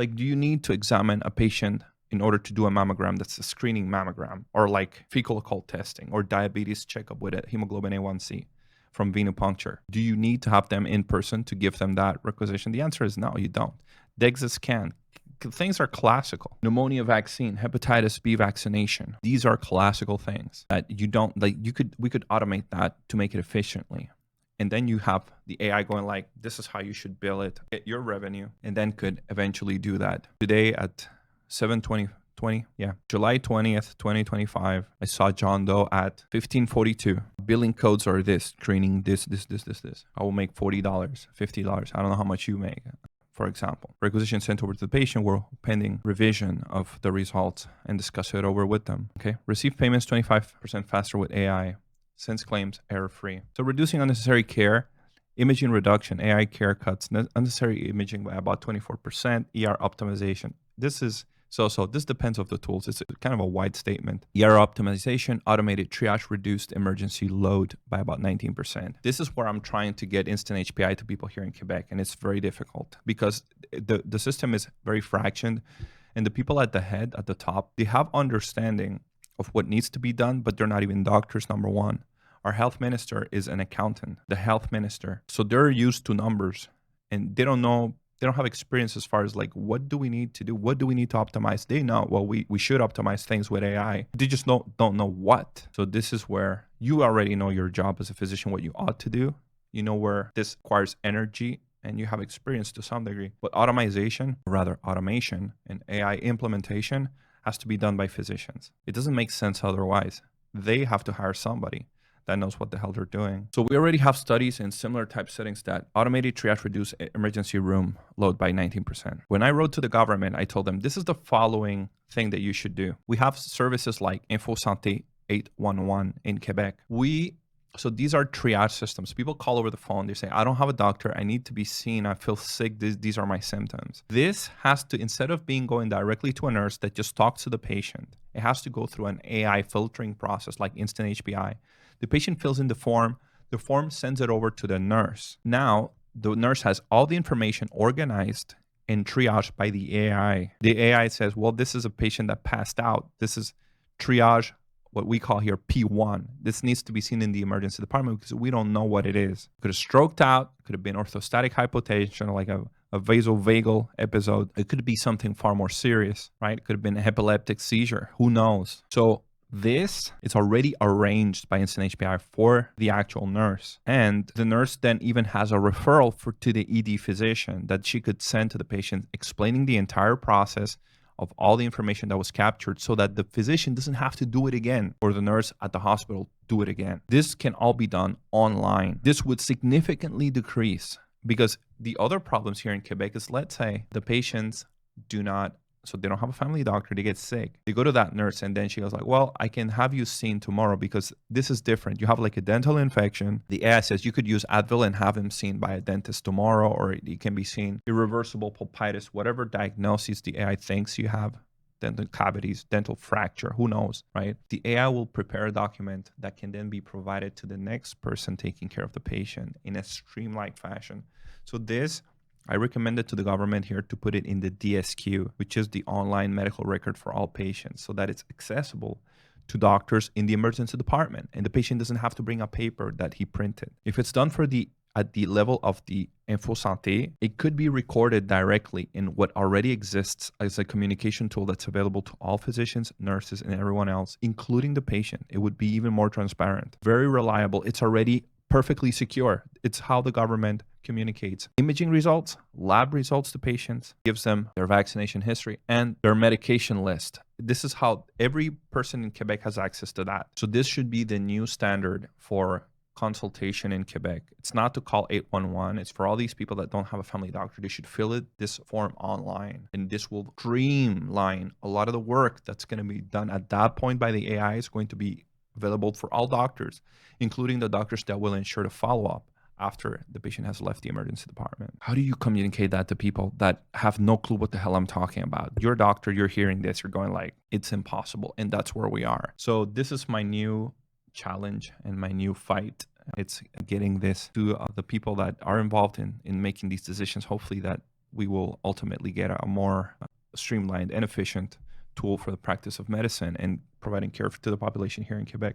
Like, do you need to examine a patient in order to do a mammogram that's a screening mammogram, or like fecal occult testing or diabetes checkup with a hemoglobin A1C from venipuncture? Do you need to have them in person to give them that requisition? The answer is no, you don't. DEXA scan, things are classical. Pneumonia vaccine, hepatitis B vaccination. These are classical things that you don't like. We could automate that to make it efficiently. And then you have the AI going like, this is how you should bill it, get your revenue, and then could eventually do that. Today at 7/20/20, July 20th, 2025, I saw John Doe at 1542. Billing codes are this, screening this. I will make $40, $50. I don't know how much you make. For example, requisition sent over to the patient, we're pending revision of the results and discuss it over with them. Okay. Receive payments 25% faster with AI. Sends claims error-free. So reducing unnecessary care, imaging reduction, AI care cuts unnecessary imaging by about 24%, ER optimization. This is this depends on the tools. It's kind of a wide statement. ER optimization, automated triage, reduced emergency load by about 19%. This is where I'm trying to get instant HPI to people here in Quebec, and it's very difficult because the system is very fractioned, and the people at the head, at the top, they have understanding of what needs to be done, but they're not even doctors, number one. Our health minister is an accountant, the health minister. So they're used to numbers, and they don't know, they don't have experience as far as like, what do we need to do? What do we need to optimize? They know, well, we should optimize things with AI. They just don't know what. So this is where you already know your job as a physician, what you ought to do. You know where this requires energy and you have experience to some degree. But automation and AI implementation has to be done by physicians. It doesn't make sense otherwise. They have to hire somebody that knows what the hell they're doing. So we already have studies in similar type settings that automated triage reduce emergency room load by 19%. When I wrote to the government, I told them, this is the following thing that you should do. We have services like Info Santé 811 in Quebec. So these are triage systems. People call over the phone. They say, I don't have a doctor. I need to be seen. I feel sick. These are my symptoms. This has to, instead of going directly to a nurse that just talks to the patient, it has to go through an AI filtering process like instant HPI. The patient fills in the form sends it over to the nurse. Now, the nurse has all the information organized and triaged by the AI. The AI says, well, this is a patient that passed out. This is triage, what we call here P1. This needs to be seen in the emergency department because we don't know what it is. It could have stroked out, it could have been orthostatic hypotension, like a vasovagal episode. It could be something far more serious, right? It could have been a epileptic seizure. Who knows? So this is already arranged by instant HPI for the actual nurse. And the nurse then even has a referral to the ED physician that she could send to the patient, explaining the entire process of all the information that was captured so that the physician doesn't have to do it again or the nurse at the hospital do it again. This can all be done online. This would significantly decrease because the other problems here in Quebec is, let's say the patients they don't have a family doctor, they get sick. They go to that nurse and then she goes like, well, I can have you seen tomorrow because this is different. You have like a dental infection. The AI says you could use Advil and have him seen by a dentist tomorrow, or it can be seen irreversible pulpitis, whatever diagnosis the AI thinks you have, dental cavities, dental fracture, who knows, right? The AI will prepare a document that can then be provided to the next person taking care of the patient in a streamlined fashion. So this, I recommend it to the government here to put it in the DSQ, which is the online medical record for all patients, so that it's accessible to doctors in the emergency department and the patient doesn't have to bring a paper that he printed. If it's done at the level of the Info Santé, it could be recorded directly in what already exists as a communication tool that's available to all physicians, nurses, and everyone else, including the patient. It would be even more transparent, very reliable. It's already perfectly secure. It's how the government communicates imaging results, lab results to patients, gives them their vaccination history and their medication list. This is how every person in Quebec has access to that. So this should be the new standard for consultation in Quebec. It's not to call 811. It's for all these people that don't have a family doctor. They should fill this form online, and this will streamline a lot of the work that's going to be done at that point by the AI. Is going to be available for all doctors, including the doctors that will ensure the follow-up after the patient has left the emergency department. How do you communicate that to people that have no clue what the hell I'm talking about? You're a doctor, you're hearing this, you're going like, it's impossible. And that's where we are. So this is my new challenge and my new fight. It's getting this to the people that are involved in making these decisions, hopefully that we will ultimately get a more streamlined and efficient tool for the practice of medicine and providing care to the population here in Quebec.